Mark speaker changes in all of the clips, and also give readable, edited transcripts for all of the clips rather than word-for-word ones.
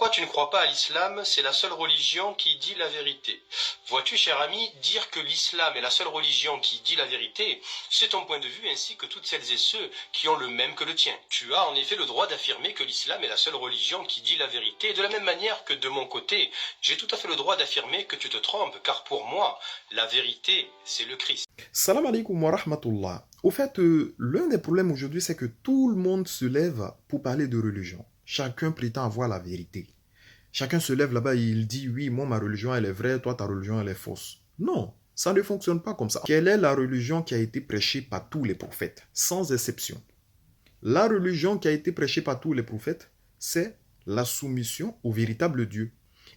Speaker 1: Toi, tu ne crois pas à l'islam, c'est la seule religion qui dit la vérité. Vois-tu, cher ami, dire que l'islam est la seule religion qui dit la vérité, c'est ton point de vue ainsi que toutes celles et ceux qui ont le même que le tien. Tu as en effet le droit d'affirmer que l'islam est la seule religion qui dit la vérité, de la même manière que de mon côté, j'ai tout à fait le droit d'affirmer que tu te trompes, car pour moi, la vérité, c'est le Christ.
Speaker 2: Salam alaikum wa rahmatullah. Au fait, l'un des problèmes aujourd'hui, c'est que tout le monde se lève pour parler de religion. Chacun prétend avoir la vérité. Chacun se lève là-bas et il dit, oui, moi, ma religion, elle est vraie, toi, ta religion, elle est fausse. Non, ça ne fonctionne pas comme ça. Quelle est la religion qui a été prêchée par tous les prophètes, sans exception? La religion qui a été prêchée par tous les prophètes, c'est la soumission au véritable Dieu.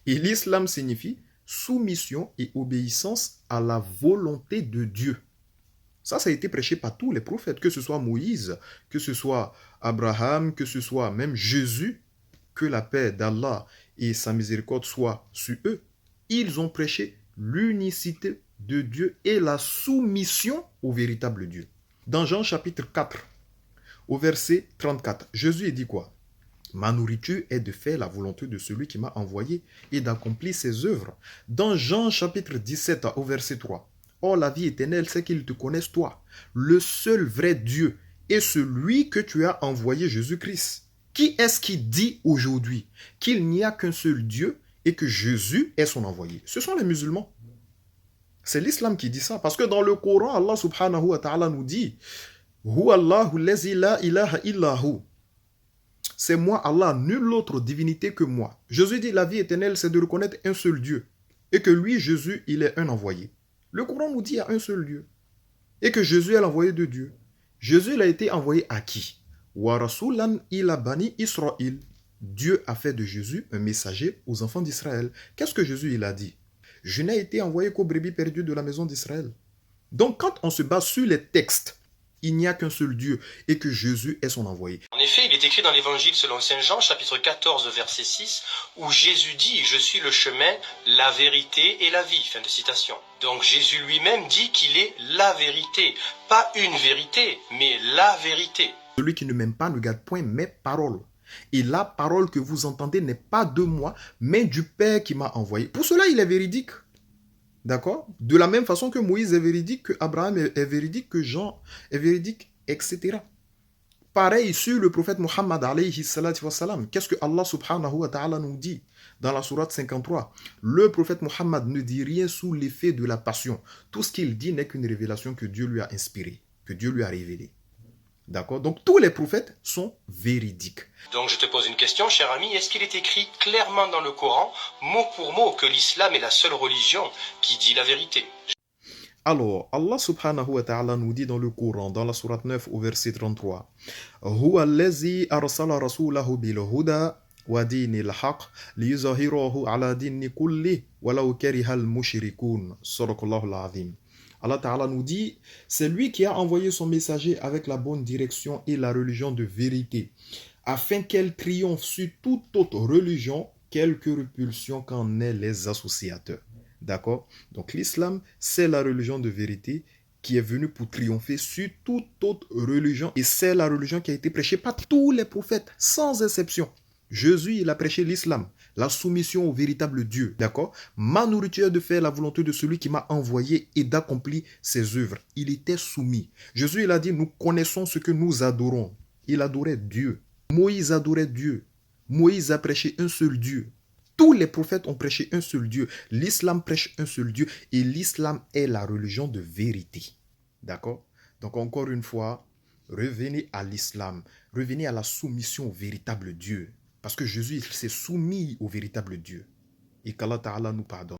Speaker 2: Et l'islam signifie soumission et obéissance à la volonté de Dieu. Ça a été prêché par tous les prophètes, que ce soit Moïse, que ce soit Abraham, que ce soit même Jésus, que la paix d'Allah et sa miséricorde soient sur eux. Ils ont prêché l'unicité de Dieu et la soumission au véritable Dieu. Dans Jean chapitre 4, au verset 34, Jésus dit quoi? Ma nourriture est de faire la volonté de celui qui m'a envoyé et d'accomplir ses œuvres. Dans Jean chapitre 17, au verset 3, or la vie éternelle, c'est qu'ils te connaissent toi, le seul vrai Dieu, et celui que tu as envoyé, Jésus-Christ. Qui est-ce qui dit aujourd'hui qu'il n'y a qu'un seul Dieu et que Jésus est son envoyé? Ce sont les musulmans. C'est l'islam qui dit ça. Parce que dans le Coran, Allah subhanahu wa ta'ala nous dit « Hu Allahu lazi la ilaha illahu » c'est moi, Allah, nulle autre divinité que moi. Jésus dit, la vie éternelle, c'est de reconnaître un seul Dieu. Et que lui, Jésus, il est un envoyé. Le Coran nous dit, il y a un seul Dieu. Et que Jésus est l'envoyé de Dieu. Jésus, il a été envoyé à qui? Wa rasulan ila bani Israël. Dieu a fait de Jésus un messager aux enfants d'Israël. Qu'est-ce que Jésus, il a dit? Je n'ai été envoyé qu'aux brebis perdues de la maison d'Israël. Donc, quand on se base sur les textes, il n'y a qu'un seul Dieu et que Jésus est son envoyé.
Speaker 1: En effet, il est écrit dans l'évangile selon saint Jean, chapitre 14, verset 6, où Jésus dit « Je suis le chemin, la vérité et la vie ». Fin de citation. Donc Jésus lui-même dit qu'il est la vérité. Pas une vérité, mais la vérité.
Speaker 2: Celui qui ne m'aime pas ne garde point mes paroles. Et la parole que vous entendez n'est pas de moi, mais du Père qui m'a envoyé. Pour cela, il est véridique. D'accord? De la même façon que Moïse est véridique, que Abraham est véridique, que Jean est véridique, etc. Pareil sur le prophète Muhammad alayhi salatu wassalam. Qu'est-ce que Allah subhanahu wa ta'ala nous dit dans la sourate 53? Le prophète Muhammad ne dit rien sous l'effet de la passion. Tout ce qu'il dit n'est qu'une révélation que Dieu lui a inspirée, que Dieu lui a révélée. D'accord? Donc tous les prophètes sont véridiques.
Speaker 1: Donc je te pose une question, cher ami. Est-ce qu'il est écrit clairement dans le Coran, mot pour mot, que l'islam est la seule religion qui dit la vérité?
Speaker 2: Alors, Allah subhanahu wa ta'ala nous dit dans le Coran, dans la sourate 9 au verset 33, « Huwa allazi arsala rasulahu bil huda wa dinil haq liyuzahirahu ala dini kulli walau karihal mushrikun. » Sadaqallahu al-azim. Allah Ta'ala nous dit, c'est lui qui a envoyé son messager avec la bonne direction et la religion de vérité, afin qu'elle triomphe sur toute autre religion, quelque répulsion qu'en aient les associateurs. D'accord? Donc l'islam, c'est la religion de vérité qui est venue pour triompher sur toute autre religion. Et c'est la religion qui a été prêchée par tous les prophètes, sans exception. Jésus, il a prêché l'islam, la soumission au véritable Dieu. D'accord? Ma nourriture est de faire la volonté de celui qui m'a envoyé et d'accomplir ses œuvres. Il était soumis. Jésus, il a dit, nous connaissons ce que nous adorons. Il adorait Dieu. Moïse adorait Dieu. Moïse a prêché un seul Dieu. Tous les prophètes ont prêché un seul Dieu. L'islam prêche un seul Dieu. Et l'islam est la religion de vérité. D'accord? Donc encore une fois, revenez à l'islam. Revenez à la soumission au véritable Dieu. Parce que Jésus s'est soumis au véritable Dieu. Et qu'Allah Ta'ala nous pardonne.